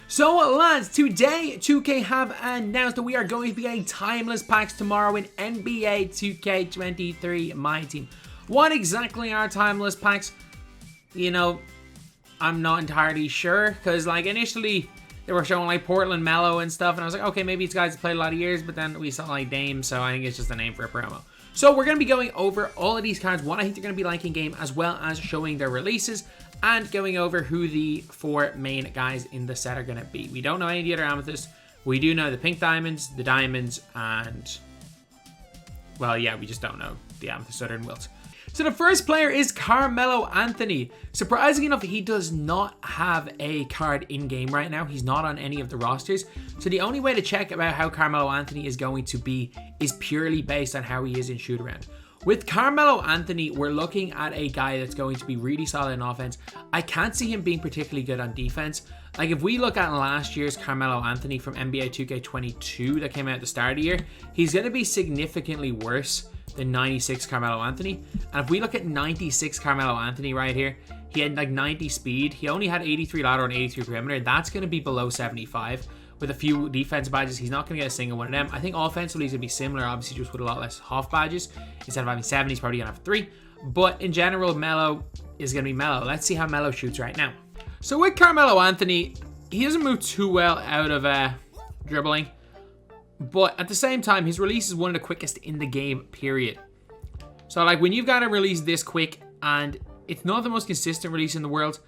So lads, today 2K have announced that we are going to be getting timeless packs tomorrow in NBA 2K23 My Team. What exactly are timeless packs? You know, I'm not entirely sure, because like initially they were showing like Portland Melo and stuff, and I was like, okay, maybe it's guys that played a lot of years, but then we saw like Dame, so I think it's just a name for a promo. So we're going to be going over all of these cards, what I think they're going to be like in game, as well as showing their releases, and going over who the 4 main guys in the set are going to be. We don't know any of the other amethysts. We do know the pink diamonds, the diamonds, and, well, yeah, we just don't know the amethyst other than Wilt. So the first player is Carmelo Anthony. Surprisingly enough, he does not have a card in-game right now. He's not on any of the rosters. So the only way to check about how Carmelo Anthony is going to be is purely based on how he is in shoot-around. With Carmelo Anthony, we're looking at a guy that's going to be really solid in offense. I can't see him being particularly good on defense. Like if we look at last year's Carmelo Anthony from NBA 2K22 that came out at the start of the year, he's going to be significantly worse than 96 Carmelo Anthony. And if we look at 96 Carmelo Anthony right here, he had like 90 speed. He only had 83 lateral and 83 perimeter. That's going to be below 75. With a few defense badges, he's not going to get a single one of them. I think offensively he's going to be similar, obviously just with a lot less half badges. Instead of having 7, he's probably going to have 3. But in general, Melo is going to be Melo. Let's see how Melo shoots right now. So with Carmelo Anthony, he doesn't move too well out of dribbling. But at the same time, his release is one of the quickest in the game, period. So like when you've got a release this quick, and it's not the most consistent release in the world,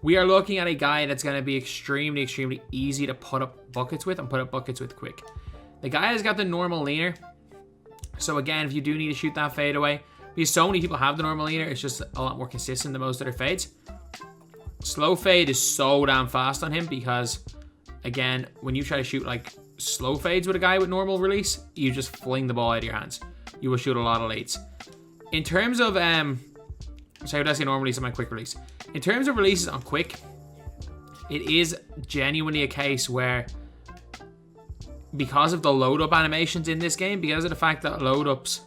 we are looking at a guy that's going to be extremely, extremely easy to put up buckets with and put up buckets with quick. The guy has got the normal leaner. So again, if you do need to shoot that fade away, because so many people have the normal leaner, it's just a lot more consistent than most other fades. Slow fade is so damn fast on him because, again, when you try to shoot like slow fades with a guy with normal release, you just fling the ball out of your hands. You will shoot a lot of lates. In terms of sorry, what did I say normal release on my quick release? In terms of releases on quick, it is genuinely a case where, because of the load up animations in this game, because of the fact that load ups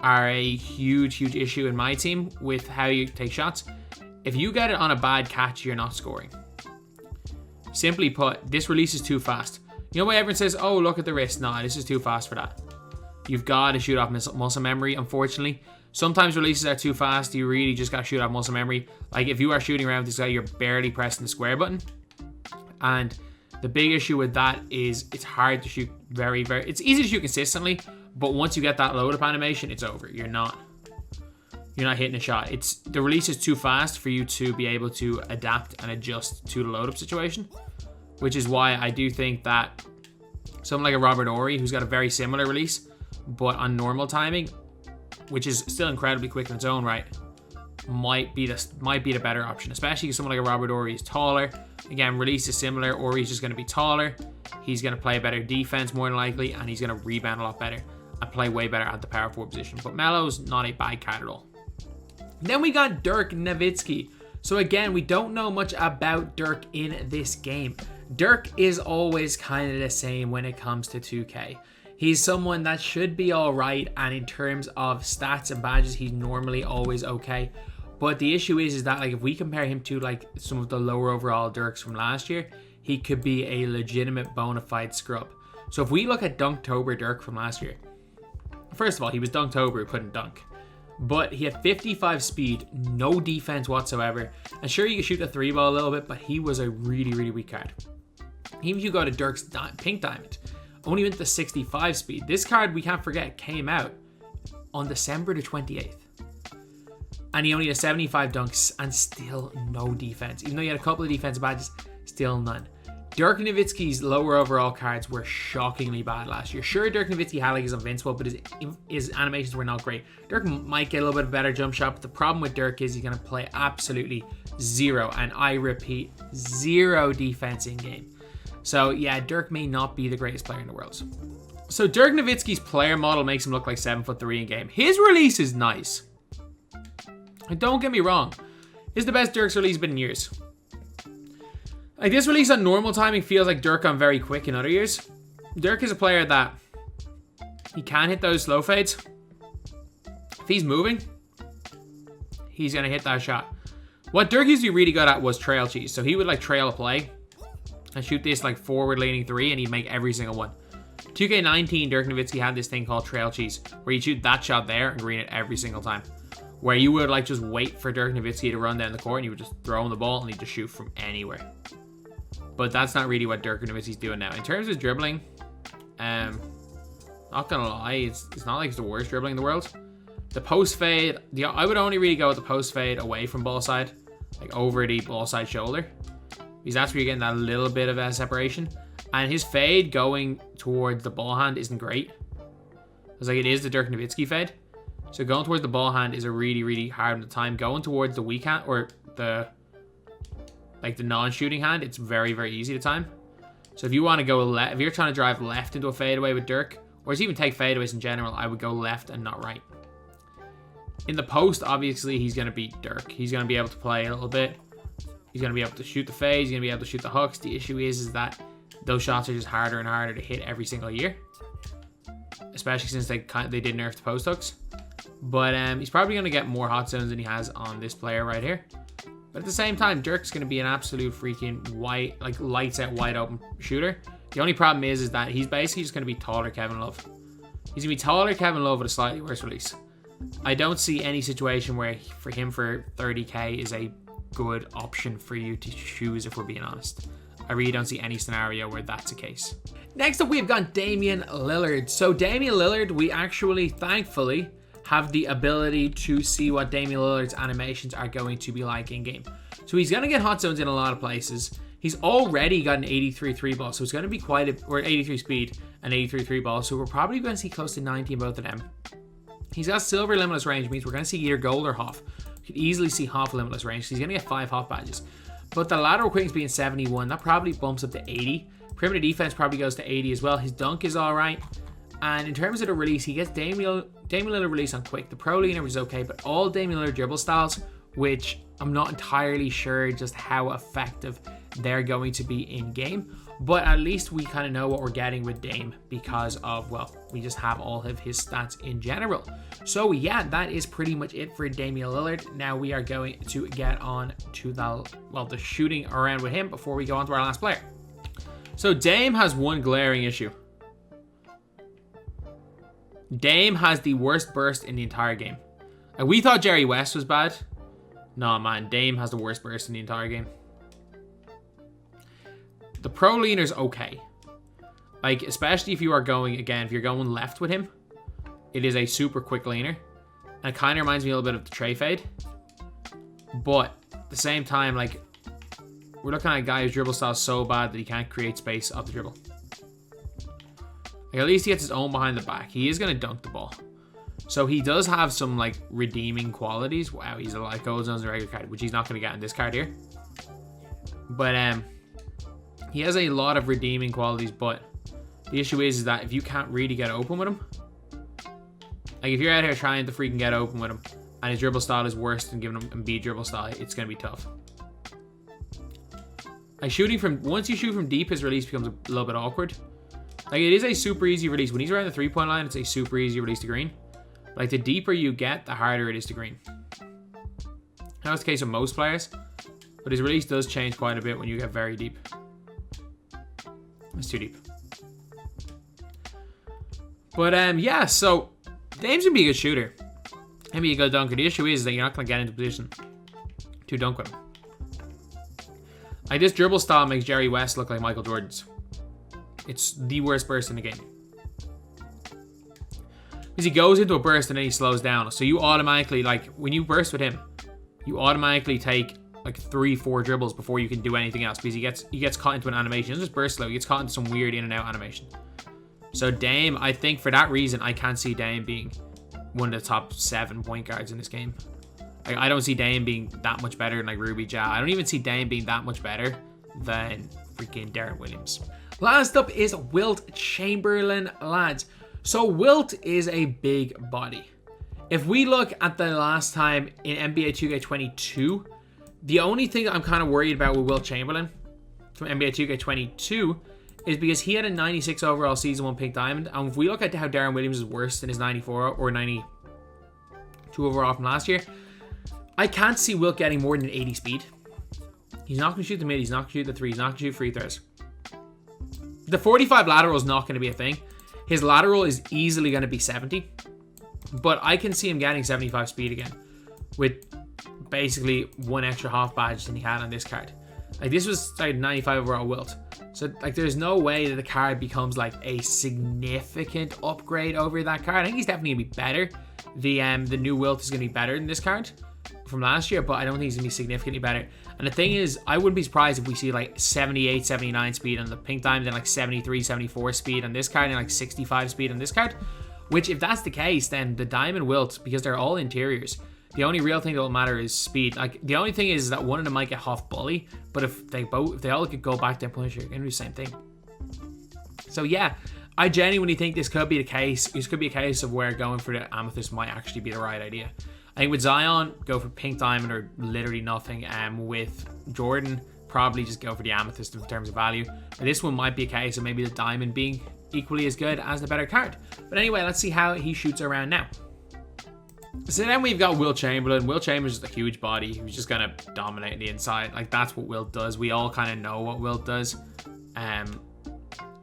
are a huge, huge issue in my team with how you take shots, if you get it on a bad catch, you're not scoring. Simply put, this release is too fast. You know why everyone says, oh, look at the wrist? Nah, this is too fast for that. You've got to shoot off muscle memory, unfortunately. Sometimes releases are too fast. You really just got to shoot off muscle memory. Like if you are shooting around with this guy, you're barely pressing the square button. And the big issue with that is it's hard to shoot it's easy to shoot consistently, but once you get that load up animation, it's over. You're not hitting a shot. The release is too fast for you to be able to adapt and adjust to the load up situation, which is why I do think that someone like a Robert Horry, who's got a very similar release, but on normal timing, which is still incredibly quick in its own right, might be the better option, especially because someone like a Robert Horry is taller. Again, release is similar. Horry's just going to be taller. He's going to play better defense more than likely, and he's going to rebound a lot better and play way better at the power forward position. But Melo's not a bad card at all. Then we got Dirk Nowitzki. So again, we don't know much about Dirk in this game. Dirk is always kind of the same when it comes to 2K. He's someone that should be alright, and in terms of stats and badges, he's normally always okay. But the issue is that like if we compare him to like some of the lower overall Dirks from last year, he could be a legitimate bona fide scrub. So if we look at Dunktober Dirk from last year, first of all, he was Dunktober who couldn't dunk. But he had 55 speed, no defense whatsoever. And sure, you could shoot the 3-ball a little bit, but he was a really, really weak card. Even if you go to Dirk's pink diamond, only went to 65 speed. This card, we can't forget, came out on December the 28th. And he only had 75 dunks and still no defense. Even though he had a couple of defensive badges, still none. Dirk Nowitzki's lower overall cards were shockingly bad last year. Sure, Dirk Nowitzki had like his invincible, but his animations were not great. Dirk might get a little bit of better jump shot, but the problem with Dirk is he's going to play absolutely zero, and I repeat, zero defense in game. So yeah, Dirk may not be the greatest player in the world. So Dirk Nowitzki's player model makes him look like 7'3" in game. His release is nice. Don't get me wrong. This is the best Dirk's release been in years. Like this release on normal timing feels like Dirk on very quick in other years. Dirk is a player that he can hit those slow fades. If he's moving, he's going to hit that shot. What Dirk used to be really good at was trail cheese. So he would like trail a play and shoot this like forward leaning three, and he'd make every single one. 2K19, Dirk Nowitzki had this thing called trail cheese, where you shoot that shot there and green it every single time. Where you would like just wait for Dirk Nowitzki to run down the court, and you would just throw him the ball and he'd just shoot from anywhere. But that's not really what Dirk Nowitzki's doing now. In terms of dribbling, not gonna lie, it's not like it's the worst dribbling in the world. The post fade, I would only really go with the post fade away from ball side, like over the ball side shoulder, because that's where you're getting that little bit of a separation. And his fade going towards the ball hand isn't great. It's like it is the Dirk Nowitzki fade. So going towards the ball hand is a really, really hard time. Going towards the weak hand or the non-shooting hand, it's very, very easy to time. So if you want to go left, if you're trying to drive left into a fadeaway with Dirk, or just even take fadeaways in general, I would go left and not right. In the post, obviously, he's going to beat Dirk. He's going to be able to play a little bit. He's going to be able to shoot the fade. He's going to be able to shoot the hooks. The issue is that those shots are just harder and harder to hit every single year, especially since they did nerf the post hooks. But he's probably going to get more hot zones than he has on this player right here. But at the same time, Dirk's going to be an absolute freaking lights out wide open shooter. The only problem is that he's basically just going to be taller Kevin Love. He's going to be taller Kevin Love with a slightly worse release. I don't see any situation where for him for 30k is a good option for you to choose, if we're being honest. I really don't see any scenario where that's the case. Next up, we've got Damian Lillard. So Damian Lillard, we actually, thankfully, have the ability to see what Damian Lillard's animations are going to be like in game. So he's going to get hot zones in a lot of places. He's already got an 83 3 ball, so it's going to be or 83 speed and 83 3 ball, so we're probably going to see close to 90 in both of them. He's got silver limitless range, means we're going to see either gold or Hoff. We could easily see Hoff limitless range, so he's going to get 5 Hoff badges. But the lateral quickness being 71, that probably bumps up to 80. Perimeter defense probably goes to 80 as well. His dunk is alright. And in terms of the release, he gets Damian Lillard release on quick. The pro leaner was okay, but all Damian Lillard dribble styles, which I'm not entirely sure just how effective they're going to be in game. But at least we kind of know what we're getting with Dame because of, well, we just have all of his stats in general. So yeah, that is pretty much it for Damian Lillard. Now we are going to get on to the shooting around with him before we go on to our last player. So Dame has one glaring issue. Dame has the worst burst in the entire game. Like, we thought Jerry West was bad. No, man, Dame has the worst burst in the entire game. The pro leaner's okay. Like, especially if you are going, again, if you're going left with him, it is a super quick leaner. And it kind of reminds me a little bit of the tray fade. But at the same time, like, we're looking at a guy whose dribble style is so bad that he can't create space off the dribble. Like, at least he gets his own behind the back. He is going to dunk the ball. So he does have some, like, redeeming qualities. Wow, he's a light gold zones and regular card, which he's not going to get in this card here. But, he has a lot of redeeming qualities, but the issue is that if you can't really get open with him, like if you're out here trying to freaking get open with him and his dribble style is worse than giving him Embiid dribble style, it's going to be tough. Like once you shoot from deep, his release becomes a little bit awkward. Like, it is a super easy release. When he's around the 3-point line, it's a super easy release to green. Like, the deeper you get, the harder it is to green. That's the case with most players, but his release does change quite a bit when you get very deep. It's too deep. But yeah, so Dame's gonna be a good shooter. He'll be a good dunker. The issue is that you're not gonna get into position to dunk with him. Like, this dribble style makes Jerry West look like Michael Jordan's. It's the worst burst in the game. Because he goes into a burst and then he slows down. So you automatically, like, when you burst with him, you automatically take like 3-4 dribbles before you can do anything else, because he gets caught into an animation. He doesn't just burst slow, he gets caught into some weird in and out animation. So Dame, I think for that reason, I can't see Dame being one of the top 7 point guards in this game. Like, I don't see Dame being that much better than like Ruby Ja. I don't even see Dame being that much better than freaking Darren Williams. Last up is Wilt Chamberlain, lads. So Wilt is a big body. If we look at the last time in NBA 2K22, the only thing I'm kind of worried about with Wilt Chamberlain from NBA 2K22 is because he had a 96 overall season 1 pick diamond. And if we look at how Darren Williams is worse than his 94 or 92 overall from last year, I can't see Wilt getting more than 80 speed. He's not going to shoot the mid. He's not going to shoot the three. He's not going to shoot free throws. The 45 lateral is not going to be a thing. His lateral is easily going to be 70. But I can see him getting 75 speed again. With basically one extra half badge than he had on this card. Like, this was like 95 overall Wilt. So, like, there's no way that the card becomes like a significant upgrade over that card. I think he's definitely going to be better. The new Wilt is going to be better than this card from last year, but I don't think he's going to be significantly better. And the thing is, I wouldn't be surprised if we see like 78, 79 speed on the Pink Diamond, then like 73, 74 speed on this card, and like 65 speed on this card. Which, if that's the case, then the Diamond Wilt, because they're all interiors, the only real thing that will matter is speed. Like, the only thing is that one of them might get half bully, but if they all could go back to Punisher, you're going to do the same thing. So yeah, I genuinely think this could be the case. This could be a case of where going for the Amethyst might actually be the right idea. I think with Zion, go for Pink Diamond or literally nothing. With Jordan, probably just go for the Amethyst in terms of value. But this one might be a case of maybe the Diamond being equally as good as the better card. But anyway, let's see how he shoots around now. So then we've got Wilt Chamberlain. Wilt Chamberlain's just a huge body. He's just going to dominate the inside. Like, that's what Wilt does. We all kind of know what Wilt does.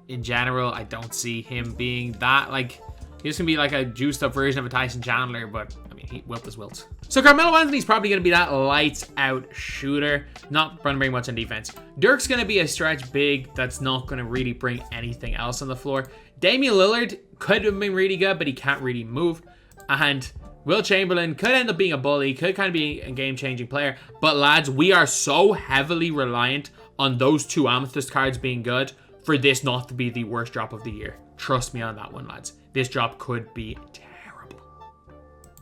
In general, I don't see him being that. Like, he's going to be like a juiced up version of a Tyson Chandler, but I mean, Wilt is Wilt. So Carmelo Anthony's probably going to be that lights out shooter, not going to bring much on defense. Dirk's going to be a stretch big that's not going to really bring anything else on the floor. Damian Lillard could have been really good, but he can't really move. And Wilt Chamberlain could end up being a bully, could kind of be a game-changing player. But lads, we are so heavily reliant on those two Amethyst cards being good for this not to be the worst drop of the year. Trust me on that one, lads. This drop could be